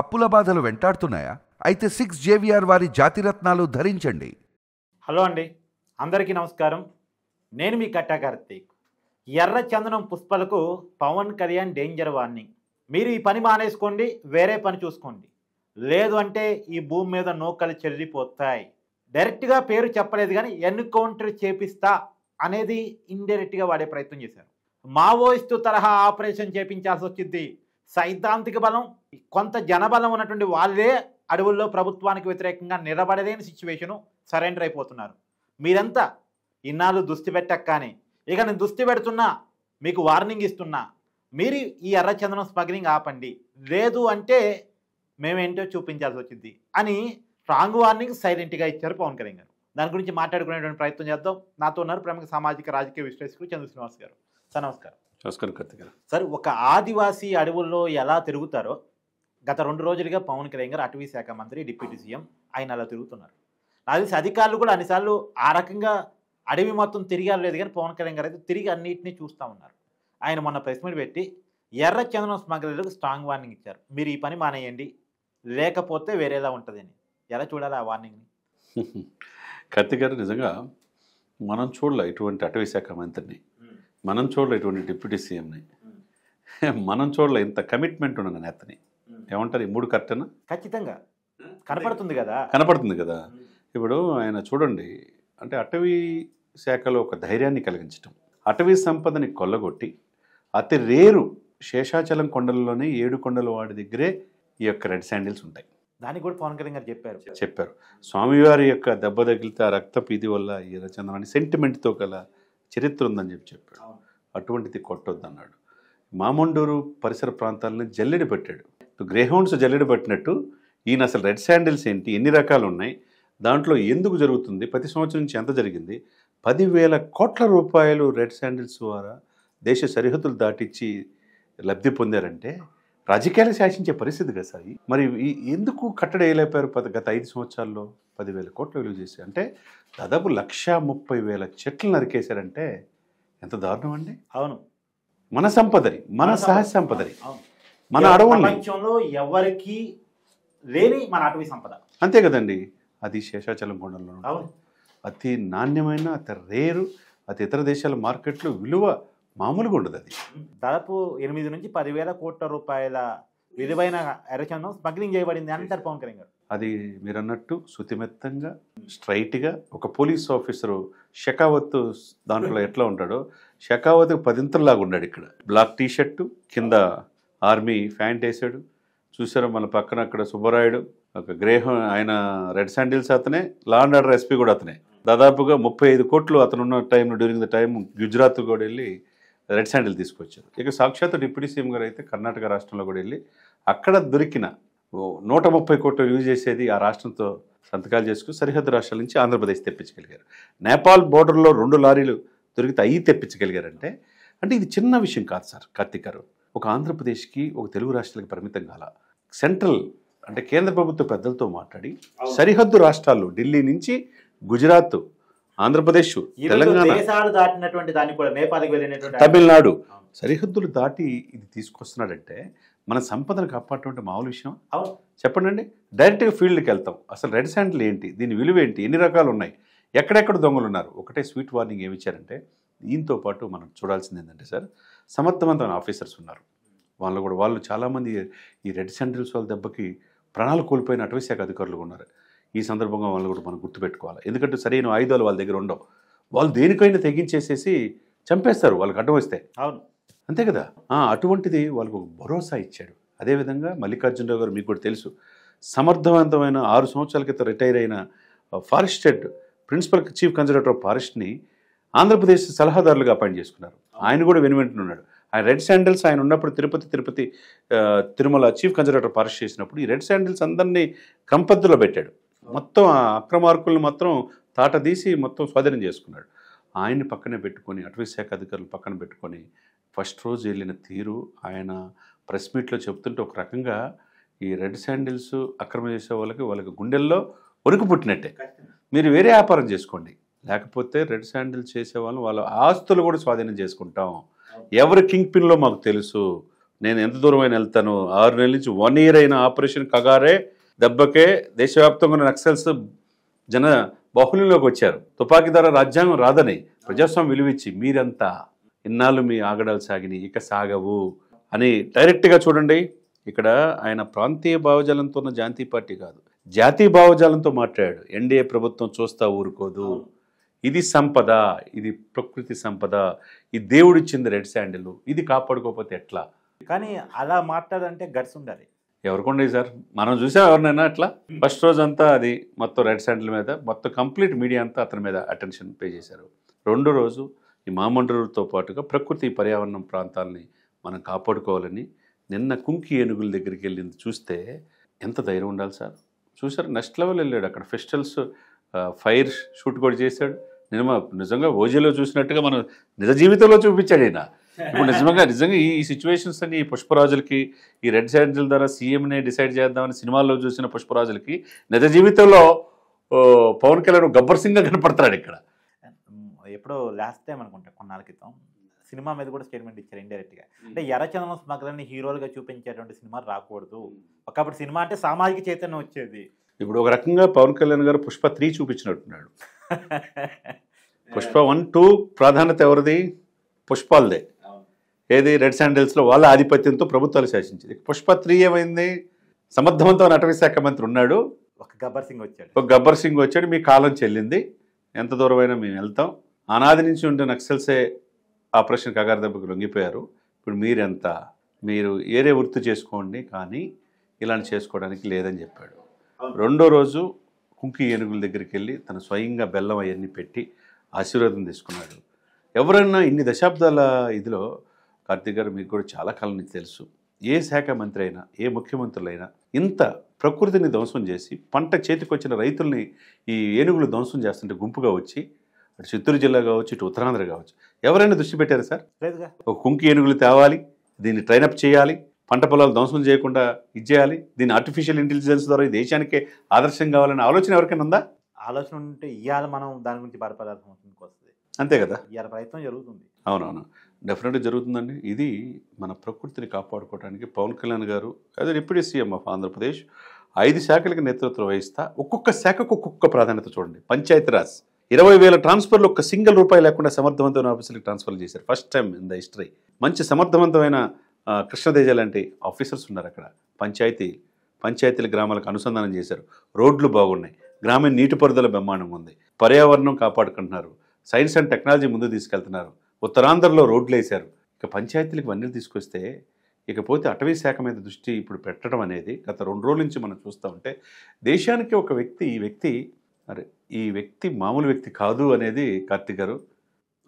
అప్పుల బాధలు వెంటాడుతున్నాయా? అయితే 6 జేవిఆర్ వారి జాతిరత్నాలు ధరించండి. హలో అండి, అందరికీ నమస్కారం. నేను మీ కట్టా కార్తీక్. ఎర్ర చందనం పుష్పలకు పవన్ కళ్యాణ్ డేంజర్ వార్నింగ్. మీరు ఈ పని మానేసుకోండి, వేరే పని చూసుకోండి, లేదు అంటే ఈ భూమి మీద నూకలు చెల్లిపోతాయి. డైరెక్ట్గా పేరు చెప్పలేదు కానీ ఎన్కౌంటర్ చేపిస్తా అనేది ఇండైరెక్ట్గా వాడే ప్రయత్నం చేశారు. మావోయిస్టు తరహా ఆపరేషన్ చేపించాల్సి వచ్చింది. సైద్ధాంతిక బలం, కొంత జనబలం ఉన్నటువంటి వాళ్ళే అడవుల్లో ప్రభుత్వానికి వ్యతిరేకంగా నిలబడలేని సిచ్యువేషను సరెండర్ అయిపోతున్నారు. మీరంతా ఇన్నాళ్ళు దుస్థి పెట్టక కానీ ఇక నేను దుస్థి పెడుతున్నా, మీకు వార్నింగ్ ఇస్తున్నా, మీరు ఈ ఎర్రచందనం స్మగ్లింగ్ ఆపండి, లేదు అంటే మేమేంటో చూపించాల్సి వచ్చింది అని స్ట్రాంగ్ వార్నింగ్ సైలెంట్గా ఇచ్చారు పవన్ కళ్యాణ్ గారు. దాని గురించి మాట్లాడుకునేటువంటి ప్రయత్నం చేద్దాం. నాతో ఉన్నారు ప్రముఖ సామాజిక రాజకీయ విశ్లేషకులు చంద్ర శ్రీనివాస్ గారు. సార్ నమస్కారం. నమస్కారం కార్తీక్ గారు. సార్, ఒక ఆదివాసీ అడవుల్లో ఎలా తిరుగుతారో గత 2 రోజులుగా పవన్ కళ్యాణ్ గారు అటవీ శాఖ మంత్రి, డిప్యూటీ సీఎం ఆయన అలా తిరుగుతున్నారు. నాకు తెలిసి అధికారులు కూడా అన్నిసార్లు ఆ రకంగా అడవి మొత్తం తిరిగారు లేదు కానీ పవన్ కళ్యాణ్ గారు అయితే తిరిగి అన్నింటినీ చూస్తూ ఉన్నారు. ఆయన మొన్న ప్రెస్ మీట్ పెట్టి ఎర్ర చందనం స్మగ్లర్లకు స్ట్రాంగ్ వార్నింగ్ ఇచ్చారు. మీరు ఈ పని మానేయండి, లేకపోతే వేరేలా ఉంటుందని. ఎలా చూడాలి ఆ వార్నింగ్ని? కార్తీక్ గారు, నిజంగా మనం చూడలే ఇటువంటి అటవీ శాఖ మంత్రిని, మనం చూడలే ఇటువంటి డిప్యూటీ సీఎంని, మనం చూడలే ఇంత కమిట్మెంట్ ఉన్న నేతని. ఏమంటారు, ఈ 3 కరెక్టేనా? ఖచ్చితంగా కనపడుతుంది కదా. కనపడుతుంది కదా. ఇప్పుడు ఆయన చూడండి, అంటే అటవీ శాఖలో ఒక ధైర్యాన్ని కలిగించటం, అటవీ సంపదని కొల్లగొట్టి అతి రేరు శేషాచలం కొండలలోనే 7 కొండల వాడి దగ్గరే ఈ యొక్క రెడ్ శాండిల్స్ ఉంటాయి. దానికి కూడా పవన్ కళ్యాణ్ గారు చెప్పారు. స్వామివారి యొక్క దెబ్బ తగిలితే ఆ రక్తపు ఇది వల్ల ఈ ఎర్రచందనాన్ని సెంటిమెంట్తో గల చరిత్ర ఉందని చెప్పాడు. అటువంటిది కొట్టొద్దు అన్నాడు. మామండూరు పరిసర ప్రాంతాలను జల్లెడి పెట్టాడు. గ్రేహౌండ్స్ జల్లెడి పట్టినట్టు ఈయన అసలు రెడ్ శాండిల్స్ ఏంటి, ఎన్ని రకాలు ఉన్నాయి, దాంట్లో ఎందుకు జరుగుతుంది, ప్రతి సంవత్సరం నుంచి ఎంత జరిగింది, 10,000 కోట్ల రూపాయలు రెడ్ శాండిల్స్ ద్వారా దేశ సరిహద్దులు దాటించి లబ్ధి పొందారంటే రాజకీయాలు శాసించే పరిస్థితి కదా సార్. మరి ఎందుకు కట్టడి వేయలేపారు గత 5 సంవత్సరాల్లో 10,000 కోట్లు విలువ చేసి? అంటే దాదాపు 1,30,000 చెట్లు నరికేశారంటే ఎంత దారుణం అండి. అవును, మన సంపదని, మన సహజ సంపదని, మన అడవుల్ని, ప్రపంచంలో ఎవరికి లేని మన అటవీ సంపద. అంతే కదండి. అది శేషాచలం కొండల్లో అతి నాణ్యమైన, అతి రేరు, అతి ఇతర దేశాల మార్కెట్లో విలువ మామూలుగా ఉండదు. అది దాదాపు 8 నుంచి 10,000 కోట్ల రూపాయల విలువైన ఎర్రచందనం స్మగ్లింగ్ చేయబడింది అంటారు పవన్ కళ్యాణ్ గారు. అది మీరు అన్నట్టు శుతిమెత్తంగా స్ట్రైట్గా ఒక పోలీస్ ఆఫీసరు షెకావత్ దాంట్లో ఎట్లా ఉంటాడో, షెకావత్ 10 ఉన్నాడు. ఇక్కడ బ్లాక్ టీషర్టు కింద ఆర్మీ ప్యాంట్ వేసాడు. చూసారు మన పక్కన అక్కడ సుబ్బరాయుడు, ఒక ఆయన రెడ్ శాండిల్స్ అతనే, లా అండ్ ఆర్డర్ ఎస్పీ కూడా అతనే. దాదాపుగా 35 కోట్లు అతనున్న టైంలో, డ్యూరింగ్ ద టైం గుజరాత్ కూడా వెళ్ళి రెడ్ శాండిల్ తీసుకొచ్చారు. ఇక సాక్షాత్ డిప్యూటీ సీఎం గారు అయితే కర్ణాటక రాష్ట్రంలో కూడా వెళ్ళి అక్కడ దొరికిన 130 కోట్లు యూజ్ చేసేది ఆ రాష్ట్రంతో సంతకాలు చేసుకుని సరిహద్దు రాష్ట్రాల నుంచి ఆంధ్రప్రదేశ్ తెప్పించగలిగారు. నేపాల్ బోర్డర్లో 2 లారీలు దొరికితే అవి తెప్పించగలిగారంటే ఇది చిన్న విషయం కాదు సార్ కార్తీక్ గారు. ఒక ఆంధ్రప్రదేశ్కి, ఒక తెలుగు రాష్ట్రాలకి పరిమితం కాల, సెంట్రల్ అంటే కేంద్ర ప్రభుత్వ పెద్దలతో మాట్లాడి సరిహద్దు రాష్ట్రాల్లో ఢిల్లీ నుంచి గుజరాత్, ఆంధ్రప్రదేశ్, తెలంగాణ, తమిళనాడు సరిహద్దులు దాటి ఇది తీసుకొస్తున్నాడంటే మన సంపదను కాపాడటం మామూలు విషయం చెప్పండి. డైరెక్ట్గా ఫీల్డ్కి వెళ్తాం, అసలు రెడ్ శాండిల్ ఏంటి, దీని విలువ ఏంటి, ఎన్ని రకాలు ఉన్నాయి, ఎక్కడెక్కడ దొంగలు ఉన్నారు. ఒకటే స్వీట్ వార్నింగ్ ఏమి ఇచ్చారంటే, దీంతో పాటు మనం చూడాల్సింది ఏంటంటే సార్, సమర్థవంతమైన ఆఫీసర్స్ ఉన్నారు. వాళ్ళు చాలామంది ఈ రెడ్ శాండిల్స్ వాళ్ళ దెబ్బకి ప్రాణాలు కోల్పోయిన అటవీ శాఖ అధికారులు ఉన్నారు. ఈ సందర్భంగా వాళ్ళు కూడా మనం గుర్తుపెట్టుకోవాలి. ఎందుకంటే సరైన ఆయుధాలు వాళ్ళ దగ్గర ఉండవు. వాళ్ళు దేనికైనా తెగించేసేసి చంపేస్తారు వాళ్ళకి అడ్డం వస్తే. అవును, అంతే కదా. అటువంటిది వాళ్ళకు భరోసా ఇచ్చాడు. అదేవిధంగా మల్లికార్జునరావు గారు మీకు కూడా తెలుసు, సమర్థవంతమైన 6 సంవత్సరాల క్రితం రిటైర్ అయిన forest head, principal chief conservator of ఫారెస్ట్ని ఆంధ్రప్రదేశ్ సలహాదారులుగా అపాయింట్ చేసుకున్నారు. ఆయన కూడా వెనువెంటనున్నాడు. ఆయన రెడ్ శాండిల్స్ ఆయన ఉన్నప్పుడు Tirupati Tirumala chief conservator forest చేసినప్పుడు ఈ రెడ్ శాండిల్స్ అందరినీ క్రమపద్ధతిలో పెట్టాడు. మొత్తం ఆ అక్రమార్కులను మొత్తం తాటదీసి మొత్తం స్వాధీనం చేసుకున్నాడు. ఆయన్ని పక్కనే పెట్టుకొని, అటవీ శాఖ అధికారులు పక్కన పెట్టుకొని ఫస్ట్ రోజు వెళ్ళిన తీరు ఆయన ప్రెస్ మీట్లో చెప్తుంటే ఒక రకంగా ఈ రెడ్ శాండిల్స్ అక్రమం చేసే వాళ్ళకి గుండెల్లో వణుకు పుట్టినట్టే. మీరు వేరే వ్యాపారం చేసుకోండి, లేకపోతే రెడ్ శాండిల్ చేసేవాళ్ళు వాళ్ళ ఆస్తులు కూడా స్వాధీనం చేసుకుంటాం. ఎవరు కింగ్ పిన్లో మాకు తెలుసు, నేను ఎంత దూరమైనా వెళ్తాను. 6 నెలల నుంచి 1 year అయిన ఆపరేషన్ కగారే దెబ్బకే దేశవ్యాప్తంగా ఉన్న నక్సల్స్ జన బాహుల్యంలోకి వచ్చారు. తుపాకీ ద్వారా రాజ్యాంగం రాదని ప్రజాస్వామ్యం విలువిచ్చి మీరంతా ఇన్నాళ్ళు మీ ఆగడాలు సాగిని ఇక సాగవు అని డైరెక్ట్గా చూడండి. ఇక్కడ ఆయన ప్రాంతీయ భావజాలంతో ఉన్న జాతీయ పార్టీ కాదు, జాతీయ భావజాలంతో మాట్లాడాడు. ఎన్డీఏ ప్రభుత్వం చూస్తా ఊరుకోదు, ఇది సంపద, ఇది ప్రకృతి సంపద, ఈ దేవుడిచ్చింది రెడ్ శాండిల్, ఇది కాపాడుకోకపోతే ఎట్లా. కానీ అలా మాట్లాడంటే గట్స్ ఉండాలి. ఎవరికొండే సార్, మనం చూసాం ఎవరినైనా అట్లా. ఫస్ట్ రోజు అంతా అది మొత్తం రెడ్ శాండిల్ మీద మొత్తం కంప్లీట్ మీడియా అంతా అతని మీద అటెన్షన్ పే చేశారు. రెండో రోజు ఈ మామండ్రులతో పాటుగా ప్రకృతి పర్యావరణం ప్రాంతాలని మనం కాపాడుకోవాలని నిన్న కుంకి ఏనుగుల దగ్గరికి వెళ్ళింది చూస్తే ఎంత ధైర్యం ఉండాలి సార్. చూసారు, నెక్స్ట్ లెవెల్ వెళ్ళాడు. అక్కడ ఫెస్టివల్స్ ఫైర్ షూట్ కూడా చేశాడు. నిజంగా ఓజీలో చూసినట్టుగా మనం నిజ జీవితంలో చూపించాడు ఈయన. ఇప్పుడు నిజంగా ఈ సిచ్యువేషన్స్ అని ఈ పుష్పరాజులకి ఈ రెడ్ శాండిల్ ద్వారా సీఎంనే డిసైడ్ చేద్దామని సినిమాల్లో చూసిన పుష్పరాజులకి నిజ జీవితంలో పవన్ కళ్యాణ్ గబ్బర్ సింగ్గా కనపడతాడు ఇక్కడ. ఎప్పుడో లాస్ట్ టైం అనుకుంటా కొన్నాళ్ళ క్రితం సినిమా మీద కూడా స్టేట్మెంట్ ఇచ్చారు ఇండైరెక్ట్గా. అంటే ఎర్రచందనం స్మగ్లర్ని హీరోలుగా చూపించేటువంటి సినిమా రాకూడదు. ఒకప్పుడు సినిమా అంటే సామాజిక చైతన్యం వచ్చేది. ఇప్పుడు ఒక రకంగా పవన్ కళ్యాణ్ గారు పుష్ప 3 చూపించినట్టున్నాడు. పుష్ప 1, 2 ప్రాధాన్యత ఎవరిది? పుష్పాలదే. ఏది? రెడ్ శాండిల్స్లో వాళ్ళ ఆధిపత్యంతో ప్రభుత్వాలు శాసించింది. పుష్ప 3 ఏమైంది? సమర్థవంతమైన అటవీ శాఖ మంత్రి ఉన్నాడు, ఒక గబ్బర్ సింగ్ వచ్చాడు. మీ కాలం చెల్లింది, ఎంత దూరమైనా మేము వెళ్తాం. అనాది నుంచి ఉండే నక్సల్సే ఆపరేషన్ కగారు దెబ్బకు లొంగిపోయారు. ఇప్పుడు మీరెంత, మీరు ఏరే వృత్తి చేసుకోండి, కానీ ఇలాంటి చేసుకోవడానికి లేదని చెప్పాడు. రెండో రోజు కుంకి ఏనుగుల దగ్గరికి వెళ్ళి తన స్వయంగా బెల్లం అవన్నీ పెట్టి ఆశీర్వాదం తీసుకున్నాడు. ఎవరైనా ఇన్ని దశాబ్దాల ఇదిలో, కార్తీక్ గారు మీకు కూడా చాలా కాలం నుంచి తెలుసు, ఏ శాఖ మంత్రి అయినా ఏ ముఖ్యమంత్రులైనా ఇంత ప్రకృతిని ధ్వంసం చేసి పంట చేతికొచ్చిన రైతుల్ని ఈ ఏనుగులు ధ్వంసం చేస్తుంటే గుంపుగా వచ్చి, అటు చిత్తూరు జిల్లా కావచ్చు, ఇటు ఉత్తరాంధ్ర కావచ్చు, ఎవరైనా దృష్టి పెట్టారు సార్? లేదుగా. ఒక కుంకి ఏనుగులు తేవాలి, దీన్ని ట్రైనప్ చేయాలి, పంట పొలాలు ధ్వంసం చేయకుండా ఇచ్చేయాలి, దీన్ని ఆర్టిఫిషియల్ ఇంటెలిజెన్స్ ద్వారా ఈ దేశానికే ఆదర్శం కావాలనే ఆలోచన ఎవరికైనా ఉందా? ఆలోచన ఉంటే ఇవాళ మనం దాని గురించి బలపడాల్సిన వస్తుంది. అంతే కదా, ఇవాళ ప్రయత్నం జరుగుతుంది. అవునవును, డెఫినెట్గా జరుగుతుందండి. ఇది మన ప్రకృతిని కాపాడుకోవడానికి పవన్ కళ్యాణ్ గారు as deputy CM of Andhra Pradesh 5 శాఖలకు నేతృత్వం వహిస్తా, ఒక్కొక్క శాఖకు ఒక్కొక్క ప్రాధాన్యత చూడండి. పంచాయతీరాజ్ 20,000 ట్రాన్స్ఫర్లు ఒక్క సింగిల్ రూపాయి లేకుండా సమర్థవంతమైన ఆఫీసులకు ట్రాన్స్ఫర్ చేశారు. First time in the history. మంచి సమర్థవంతమైన కృష్ణదేజ లాంటి ఆఫీసర్స్ ఉన్నారు అక్కడ. పంచాయతీల గ్రామాలకు అనుసంధానం చేశారు. రోడ్లు బాగున్నాయి, గ్రామీణ నీటిపారుదల బ్రహ్మాండంగా ఉంది, పర్యావరణం కాపాడుకుంటున్నారు, సైన్స్ అండ్ టెక్నాలజీ ముందు తీసుకెళ్తున్నారు, ఉత్తరాంధ్రలో రోడ్లు వేశారు. ఇక పంచాయతీలకు వన్నీ తీసుకొస్తే, ఇకపోతే అటవీ శాఖ మీద దృష్టి ఇప్పుడు పెట్టడం అనేది గత 2 రోజుల నుంచి మనం చూస్తూ ఉంటే దేశానికి ఒక వ్యక్తి, ఈ వ్యక్తి మామూలు వ్యక్తి కాదు అనేది కార్తీక్ గారు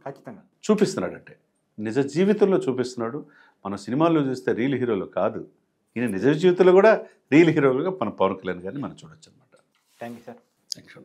ఖచ్చితంగా చూపిస్తున్నాడు. అంటే నిజ జీవితంలో చూపిస్తున్నాడు. మన సినిమాల్లో చూస్తే రియల్ హీరోలు కాదు, ఈయన నిజ జీవితంలో కూడా రియల్ హీరోలుగా మన పవన్ కళ్యాణ్ గారిని మనం చూడొచ్చు అనమాట. Thank you sir. Thank you.